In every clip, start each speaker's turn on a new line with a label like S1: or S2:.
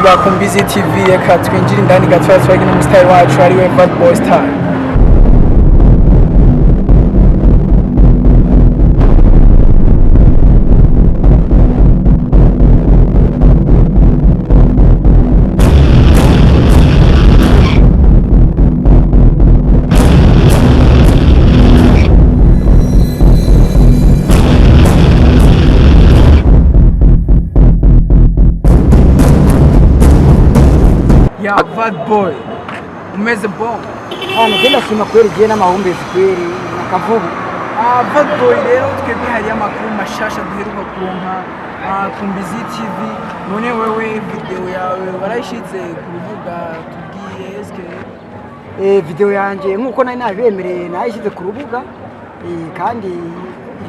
S1: bakunzi ba Kumbizi TV reka twinjire indani gato twagina mu style wacu ari we Bad Boy Style. Ya Bad Boy umeze bon
S2: nagenda shima kweri je n'amahumbezi kweri nakavubu
S1: Bad Boy rero twebwe hari amakuru mashasha duheruka kuronka Kumbizi TV none wewe video yawe barayishize ku rubuga tubwiye eske
S2: video yanje nkuko nari nabemereye nayishize ku rubuga kandi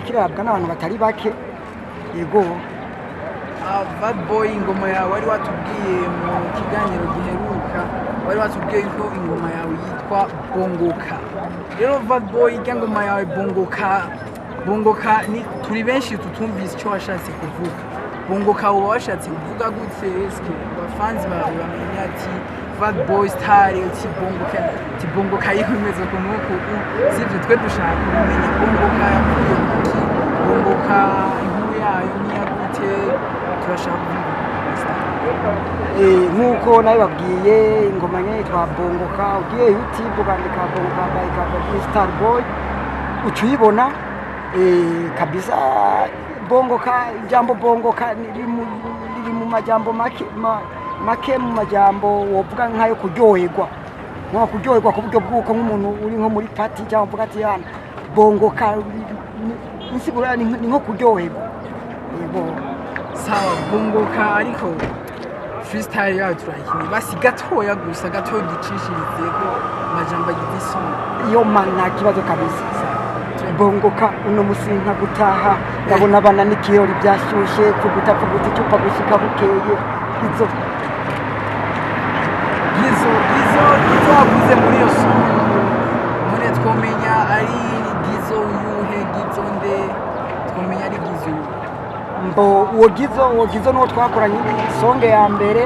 S2: ikirabwa n'abantu batari bake yego
S1: Bad Boy ingoma yawe wari watubwiye mu kiganiro giheruka wari watubwiye ko ingoma yawe yitwa bongoka rero Bad Boy ingoma yawe bongoka ni turi benshi tutumvise icyo washatse kuvuga bongoka uba washatse kuvuga gute eske abafanzi bawe bamenye ati Bad Boy Style ati bongoka yihumeze ku nuko sivyo twe dushaka kumenya bongoka yavuye kuki bongoka inkuru yayo ni yagute turashaka
S2: nkuko nabibabwiye ingoma nyene yitwa bongoka ugiye YouTube ukandika bongoka by Kavadi Starboy ucuyibona kabisa bongoka ijambo bongoka riri mu majambo make mu majambo wovuga nkayo kuryoherwa nko kuryoherwa ku buryo bwuko nk'umuntu uri nko muri party cyangwa mvuga ati yana bongoka insigura ni nko kuryoherwa yego
S1: sawa bongoka ariko freestyle yawe turayikini basi gatoya gusa gatoya ducishirize ko majambo y'idisoni
S2: iyo mana kibazo kabisa bongoka uno musinka gutaha ndabona abana n'ikirori byashyushye kugutavuguta icupa gushika bukeye
S1: izo wavuze muri iyo somo none twomenya ari gizo yuhe gizo nde twomenya ari gizo
S2: uwo gizo n'uwo twakoranye songe ya mbere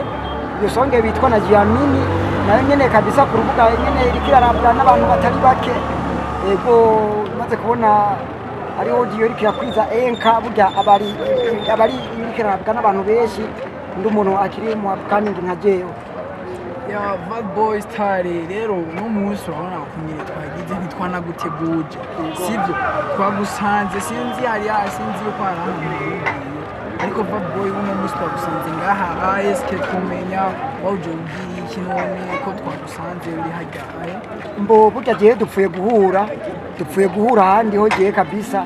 S2: iyo songe bitwa na Giamini nayo nyene kabisa ku rubuga nyene irikirarabwa n'abantu batari bake ego maze kubona ari audio irikira enka burya abari irikirarabwa n'abantu benshi ndi umuntu akiri mu upcoming nka jeyo
S1: ya Bad Boy Style rero no munsi urabona kunyire twagize ntitwanaguteguje sivyo twagusanze sinzi yuko arahamwe ariko Bad Boy uno munsi twagusanze ngaha ASK kumenya wawuje ubwiye iki none ko twagusanze uri hajya
S2: mbo burya je dupfuye guhura handi ho je kabisa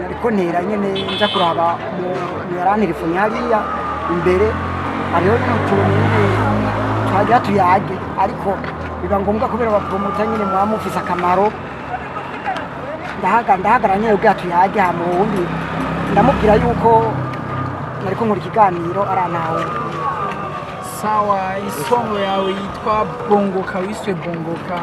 S2: ariko ntera nyene nja kuraba mu yarani telefone hariya imbere ariho n'utuntu twajya tuyage ariko biba ngombwa kubera abapromoter nyine mwamufise akamaro ndahagara nyine ubwo tuyage hamo wundi ndamubwira yuko nariko nkora ikiganiro arantawe
S1: sawa isongo yawe yitwa bongoka wiswe bongoka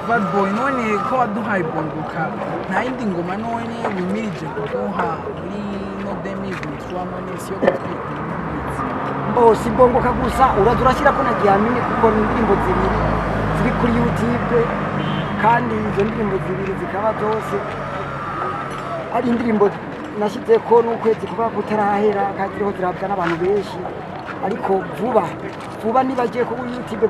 S1: Bad Boy none ko waduhaye bongoka nta yindi ngoma none wimirije kuduha muri no demi gutwa none siyo
S2: si bongoka gusa urashyira ko na Giamini kuko n'indirimbo ziri kuri YouTube kandi izo ndirimbo zibiri zikaba zose ari indirimbo nashyize ko n'ukwezi kuba kutarahera kagiriho zirabwa n'abantu benshi ariko vuba nibagiye ku YouTube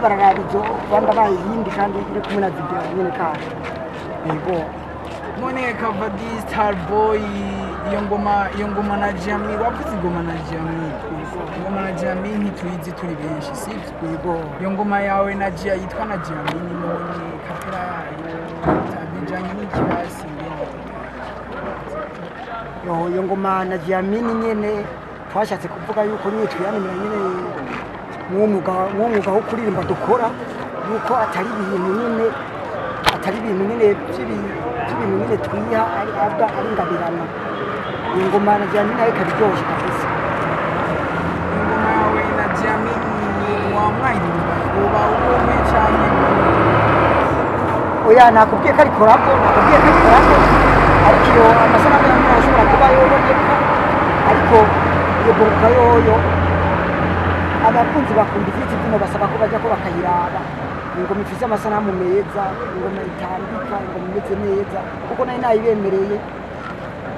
S2: bararabizo banda bayindi kandi iri kumwe na video nyene kandi yego
S1: none Kavadi Starboy iyo ngoma na Giamini wavuze ingoma na Giamini ingoma na Giamini tuyizi turi benshi sibyo iyo ngoma yawe na Gia yitwa na Giamini none kapera tabijanye n'ikibasi
S2: iyo ngoma na Giamini nyene twashatse kuvuga yuko twiyamira nyene mw'umwuga wo kuririmba dukora yuko atari ibintu nyene by'ibintu nyene twiha ari ngabirana iyo ngoma na Giamini nayo ikabiryoshe kabisa
S1: ingoma yawe na Giamini wamwayiririmba uba umwe cyane
S2: oya nakubwiye ko arikorako ariko iyo amasanamu y'abantu ashobora kuba yoboneka ariko iyo bongoka yoyo abakunzi bakunda ivyitsi vino basaba ko bajya ko bakayiraba ingoma ifise amasanamu meza ingoma itambika ingoma imeze neza kuko nayo nayibemereye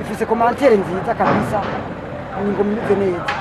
S2: ifise komantere nziza kabisa ingoma imeze neza